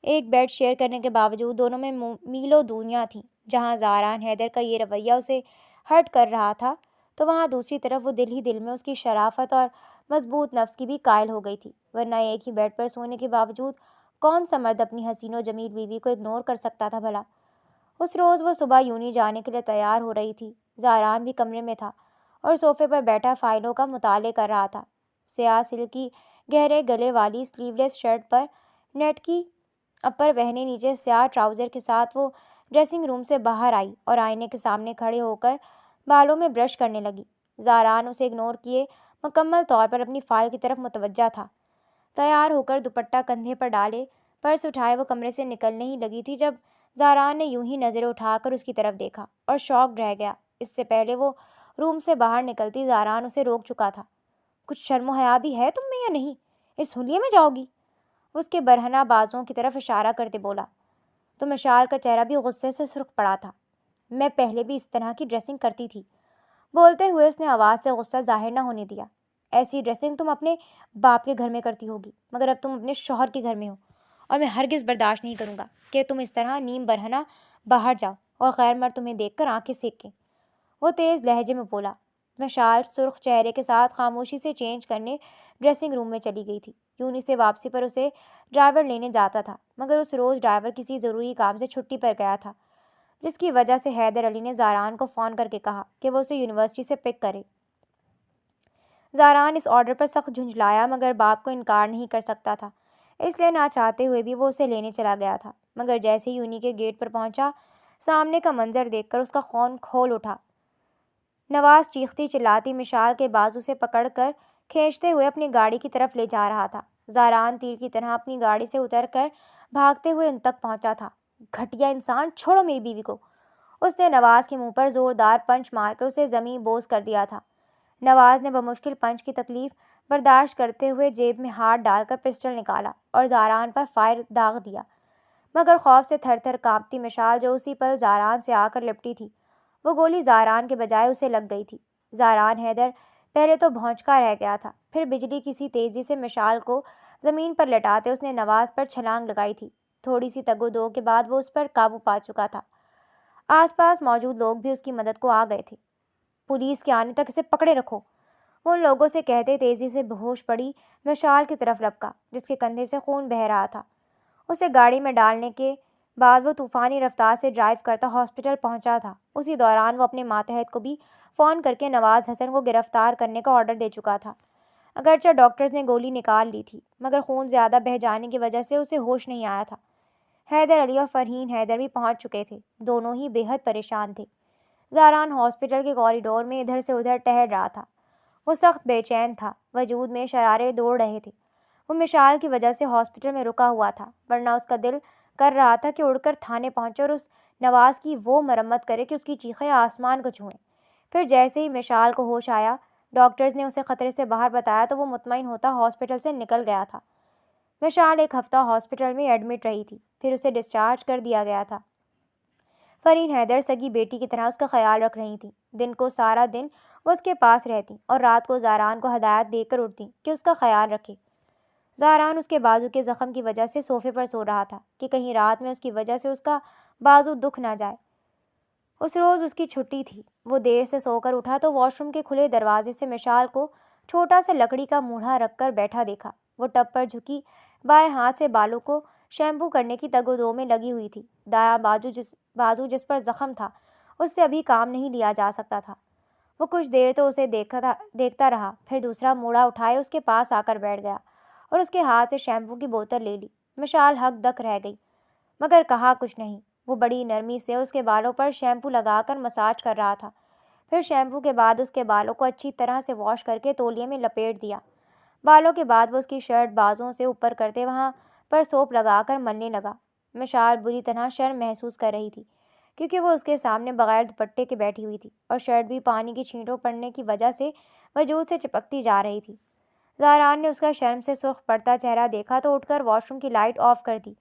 ایک بیڈ شیئر کرنے کے باوجود دونوں میں میلوں دنیا تھیں۔ جہاں زاران حیدر کا یہ رویہ اسے ہرٹ کر رہا تھا تو وہاں دوسری طرف وہ دل ہی دل میں اس کی شرافت اور مضبوط نفس کی بھی قائل ہو گئی تھی، ورنہ ایک ہی بیڈ پر سونے کے باوجود کون سا مرد اپنی حسین و جمیل بیوی کو اگنور کر سکتا تھا بھلا؟ اس روز وہ صبح یونی جانے کے لیے تیار ہو رہی تھی۔ زاران بھی کمرے میں تھا اور صوفے پر بیٹھا فائلوں کا مطالعہ کر رہا تھا۔ سیاہ سلک کی گہرے گلے والی سلیو لیس شرٹ پر نیٹ کی اپر وہنے نیچے سیاہ ٹراؤزر کے ساتھ وہ ڈریسنگ روم سے باہر آئی اور آئینے کے سامنے کھڑے ہو کر بالوں میں برش کرنے لگی۔ زاران اسے اگنور کیے مکمل طور پر اپنی فائل کی طرف متوجہ تھا۔ تیار ہو کر دوپٹہ کندھے پر ڈالے پرس اٹھائے وہ کمرے سے نکلنے ہی لگی تھی جب زاران نے یوں ہی نظریں اٹھا کر اس کی طرف دیکھا اور شاکڈ رہ گیا۔ اس سے پہلے وہ روم سے باہر نکلتی زاران اسے روک چکا تھا۔ کچھ شرم و حیا بھی ہے تم میں یا نہیں؟ اس حلیے میں جاؤ گی؟ اس کے برہنہ بازوؤں کی طرف اشارہ کرتے بولا۔ تو مشال کا چہرہ بھی غصے سے سرخ پڑا تھا۔ میں پہلے بھی اس طرح کی ڈریسنگ کرتی تھی۔ بولتے ہوئے اس نے آواز سے غصہ ظاہر نہ ہونے دیا۔ ایسی ڈریسنگ تم اپنے باپ کے گھر میں کرتی ہوگی، مگر اب تم اپنے شوہر کے گھر میں ہو اور میں ہرگز برداشت نہیں کروں گا کہ تم اس طرح نیم برہنہ باہر جاؤ اور غیر مرد تمہیں دیکھ کر آنکھیں سینکیں۔ وہ تیز لہجے میں بولا۔ مشال سرخ چہرے کے ساتھ خاموشی سے چینج کرنے ڈریسنگ روم میں چلی گئی تھی۔ یونی سے واپسی پر اسے ڈرائیور لینے جاتا تھا، مگر اس روز ڈرائیور کسی ضروری کام سے چھٹی پر گیا تھا، جس کی وجہ سے حیدر علی نے زاران کو فون کر کے کہا کہ وہ اسے یونیورسٹی سے پک کرے۔ زاران اس آرڈر پر سخت جھنجھلایا مگر باپ کو انکار نہیں کر سکتا تھا، اس لیے نہ چاہتے ہوئے بھی وہ اسے لینے چلا گیا تھا۔ مگر جیسے ہی یونی کے گیٹ پر پہنچا، سامنے کا منظر دیکھ کر اس کا خون کھول اٹھا۔ نواز چیختی چلاتی مشال کے بازو سے پکڑ کر کھینچتے ہوئے اپنی گاڑی کی طرف لے جا رہا تھا۔ زاران تیر کی طرح اپنی گاڑی سے اتر کر بھاگتے ہوئے ان تک پہنچا تھا۔ گھٹیا انسان، چھوڑو میری بیوی کو! اس نے نواز کے منہ پر زوردار پنچ مار کر اسے زمین بوس کر دیا تھا۔ نواز نے بمشکل پنچ کی تکلیف برداشت کرتے ہوئے جیب میں ہاتھ ڈال کر پسٹل نکالا اور زاران پر فائر داغ دیا، مگر خوف سے تھر تھر کانپتی مشال جو اسی پل زاران سے آ کر لپٹی تھی، وہ گولی زاران کے بجائے اسے لگ گئی تھی۔ زاران حیدر پہلے تو بھونچکا رہ گیا تھا، پھر بجلی کسی تیزی سے مشال کو زمین پر لٹاتے اس نے نواز پر چھلانگ لگائی تھی۔ تھوڑی سی تگ و دو کے بعد وہ اس پر قابو پا چکا تھا۔ آس پاس موجود لوگ بھی اس کی مدد کو آ گئے تھے۔ پولیس کے آنے تک اسے پکڑے رکھو، وہ ان لوگوں سے کہتے تیزی سے ہوش پڑی مشال کی طرف لپکا جس کے کندھے سے خون بہہ رہا تھا۔ اسے گاڑی میں ڈالنے کے بعد وہ طوفانی رفتار سے ڈرائیو کرتا ہاسپٹل پہنچا تھا۔ اسی دوران وہ اپنے ماتحت کو بھی فون کر کے نواز حسن کو گرفتار کرنے کا آرڈر دے چکا تھا۔ اگرچہ ڈاکٹرز نے گولی نکال لی تھی مگر خون زیادہ بہہ جانے کی وجہ سے اسے ہوش نہیں آیا تھا۔ حیدر علی اور فرحین حیدر بھی پہنچ چکے تھے، دونوں ہی بے حد پریشان تھے۔ زاران ہاسپٹل کے کوریڈور میں ادھر سے ادھر ٹہل رہا تھا، وہ سخت بے چین تھا، وجود میں شرارے دوڑ رہے تھے۔ وہ مشال کی وجہ سے ہاسپٹل میں رکا ہوا تھا، ورنہ اس کا دل کر رہا تھا کہ اڑ کر تھانے پہنچے اور اس نواز کی وہ مرمت کرے کہ اس کی چیخیں آسمان کو چھوئیں۔ پھر جیسے ہی مشال کو ہوش آیا، ڈاکٹرز نے اسے خطرے سے باہر بتایا تو وہ مطمئن ہوتا ہاسپٹل سے نکل گیا تھا۔ مشال ایک ہفتہ ہاسپٹل میں ایڈمٹ رہی تھی، پھر اسے ڈسچارج کر دیا گیا تھا۔ فرحین حیدر سگی بیٹی کی طرح اس کا خیال رکھ رہی تھیں۔ دن کو سارا دن وہ اس کے پاس رہتی اور رات کو زاران کو ہدایت دے کر اٹھتی کہ اس کا خیال رکھے۔ زاران اس کے بازو کے زخم کی وجہ سے صوفے پر سو رہا تھا کہ کہیں رات میں اس کی وجہ سے اس کا بازو دکھ نہ جائے۔ اس روز اس کی چھٹی تھی۔ وہ دیر سے سو کر اٹھا تو واش روم کے کھلے دروازے سے مشال کو چھوٹا سا لکڑی کا موڑھا رکھ کر بیٹھا دیکھا۔ وہ ٹب پر جھکی بائیں ہاتھ سے بالوں کو شیمپو کرنے کی تگ و دو میں لگی ہوئی تھی۔ دایاں بازو جس پر زخم تھا اس سے ابھی کام نہیں لیا جا سکتا تھا۔ وہ کچھ دیر تو اسے دیکھتا رہا، پھر دوسرا موڑا اٹھائے اس کے پاس آ کر بیٹھ گیا اور اس کے ہاتھ سے شیمپو کی بوتل لے لی۔ مشال ہک دک رہ گئی مگر کہا کچھ نہیں۔ وہ بڑی نرمی سے اس کے بالوں پر شیمپو لگا کر مساج کر رہا تھا، پھر شیمپو کے بعد اس کے بالوں کو اچھی طرح سے واش کر کے تولیے میں لپیٹ دیا۔ بالوں کے بعد وہ اس کی شرٹ بازوں سے اوپر کرتے وہاں پر سوپ لگا کر ملنے لگا۔ مشال بری طرح شرم محسوس کر رہی تھی کیونکہ وہ اس کے سامنے بغیر دوپٹے کے بیٹھی ہوئی تھی اور شرٹ بھی پانی کی چھینٹوں پڑنے کی وجہ سے وجود سے چپکتی جا رہی تھی۔ زاران نے اس کا شرم سے سرخ پڑتا چہرہ دیکھا تو اٹھ کر واش روم کی لائٹ آف کر دی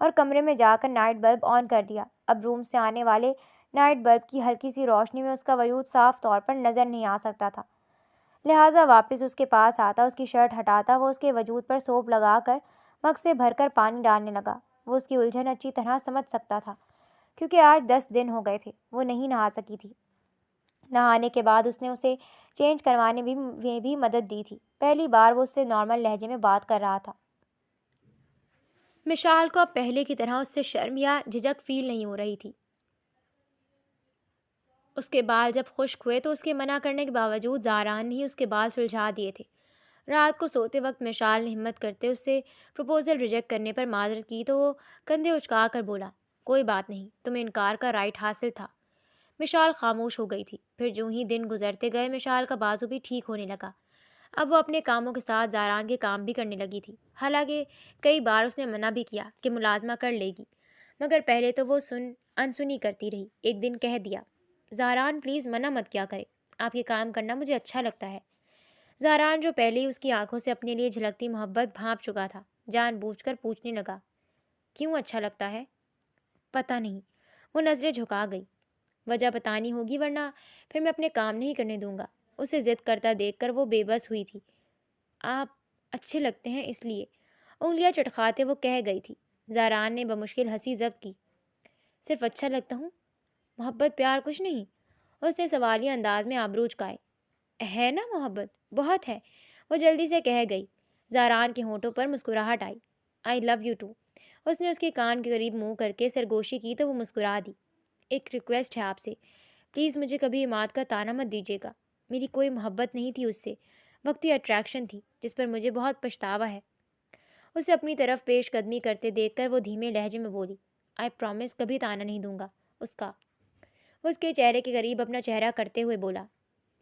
اور کمرے میں جا کر نائٹ بلب آن کر دیا۔ اب روم سے آنے والے نائٹ بلب کی ہلکی سی روشنی میں اس کا وجود صاف طور پر نظر نہیں آ سکتا تھا، لہٰذا واپس اس کے پاس آتا، اس کی شرٹ ہٹاتا، وہ اس کے وجود پر سوپ لگا کر مگ سے بھر کر پانی ڈالنے لگا۔ وہ اس کی الجھن اچھی طرح سمجھ سکتا تھا کیونکہ آج 10 دن ہو گئے تھے وہ نہیں نہا سکی تھی۔ نہانے کے بعد اس نے اسے چینج کروانے میں بھی مدد دی تھی۔ پہلی بار وہ اس سے نارمل لہجے میں بات کر رہا تھا۔ مشال کو اب پہلے کی طرح اس سے شرم یا جھجک فیل نہیں ہو رہی تھی۔ اس کے بال جب خشک ہوئے تو اس کے منع کرنے کے باوجود زاران نے ہی اس کے بال سلجھا دیے تھے۔ رات کو سوتے وقت مشال نے ہمت کرتے اس سے پروپوزل ریجیکٹ کرنے پر معذرت کی تو وہ کندھے اچکا کر بولا، کوئی بات نہیں، تمہیں انکار کا رائٹ حاصل تھا۔ مشال خاموش ہو گئی تھی۔ پھر جو ہی دن گزرتے گئے مشال کا بازو بھی ٹھیک ہونے لگا۔ اب وہ اپنے کاموں کے ساتھ زاران کے کام بھی کرنے لگی تھی۔ حالانکہ کئی بار اس نے منع بھی کیا کہ ملازمہ کر لے گی مگر پہلے تو وہ انسنی کرتی رہی۔ ایک دن کہہ دیا، زاران پلیز منع مت کیا کرے، آپ یہ کام کرنا مجھے اچھا لگتا ہے۔ زاران جو پہلے ہی اس کی آنکھوں سے اپنے لیے جھلکتی محبت بھانپ چکا تھا، جان بوجھ کر پوچھنے لگا، کیوں اچھا لگتا ہے؟ پتہ نہیں۔ وہ نظریں جھکا گئی، وجہ بتانی ہوگی ورنہ پھر میں اپنے کام نہیں کرنے دوں گا۔ اسے ضد کرتا دیکھ کر وہ بے بس ہوئی تھی۔ آپ اچھے لگتے ہیں اس لیے، انگلیاں چٹخاتے وہ کہہ گئی تھی۔ زاران نے بمشکل ہنسی ضبط کی، صرف اچھا لگتا ہوں، محبت پیار کچھ نہیں؟ اس نے سوالیہ انداز میں آبرو اچکائے۔ ہے نا محبت، بہت ہے، وہ جلدی سے کہہ گئی۔ زاران کے ہونٹوں پر مسکراہٹ آئی۔ آئی لو یو ٹو۔ اس نے اس کے کان کے قریب منہ کر کے سرگوشی کی تو وہ مسکرا دی۔ ایک ریکویسٹ ہے آپ سے، پلیز مجھے کبھی عماد کا طعنہ مت دیجیے گا۔ میری کوئی محبت نہیں تھی اس سے، وقتی اٹریکشن تھی جس پر مجھے بہت پچھتاوا ہے۔ اسے اپنی طرف پیش قدمی کرتے دیکھ کر وہ دھیمے لہجے میں بولی، آئی پرومس کبھی طعنہ نہیں دوں گا اس کا۔ وہ اس کے چہرے کے قریب اپنا چہرہ کرتے ہوئے بولا،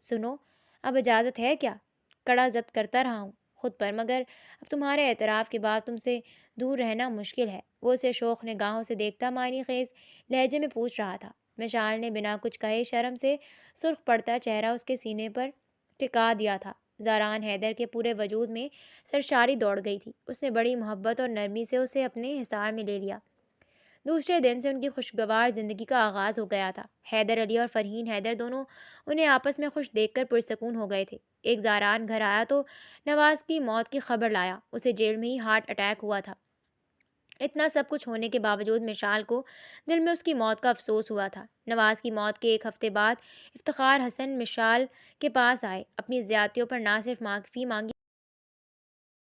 سنو، اب اجازت ہے کیا؟ کڑا ضبط کرتا رہا ہوں خود پر مگر اب تمہارے اعتراف کے بعد تم سے دور رہنا مشکل ہے۔ وہ اسے شوق نگاہوں سے دیکھتا معنی خیز لہجے میں پوچھ رہا تھا۔ مشال نے بنا کچھ کہے شرم سے سرخ پڑتا چہرہ اس کے سینے پر ٹکا دیا تھا۔ زاران حیدر کے پورے وجود میں سرشاری دوڑ گئی تھی۔ اس نے بڑی محبت اور نرمی سے اسے اپنے حصار میں لے لیا۔ دوسرے دن سے ان کی خوشگوار زندگی کا آغاز ہو گیا تھا۔ حیدر علی اور فرحین حیدر دونوں انہیں آپس میں خوش دیکھ کر پرسکون ہو گئے تھے۔ ایک زاران گھر آیا تو نواز کی موت کی خبر لایا۔ اسے جیل میں ہی ہارٹ اٹیک ہوا تھا۔ اتنا سب کچھ ہونے کے باوجود مشال کو دل میں اس کی موت کا افسوس ہوا تھا۔ نواز کی موت کے 1 ہفتے بعد افتخار حسن مشال کے پاس آئے، اپنی زیادتیوں پر نہ صرف معافی مانگی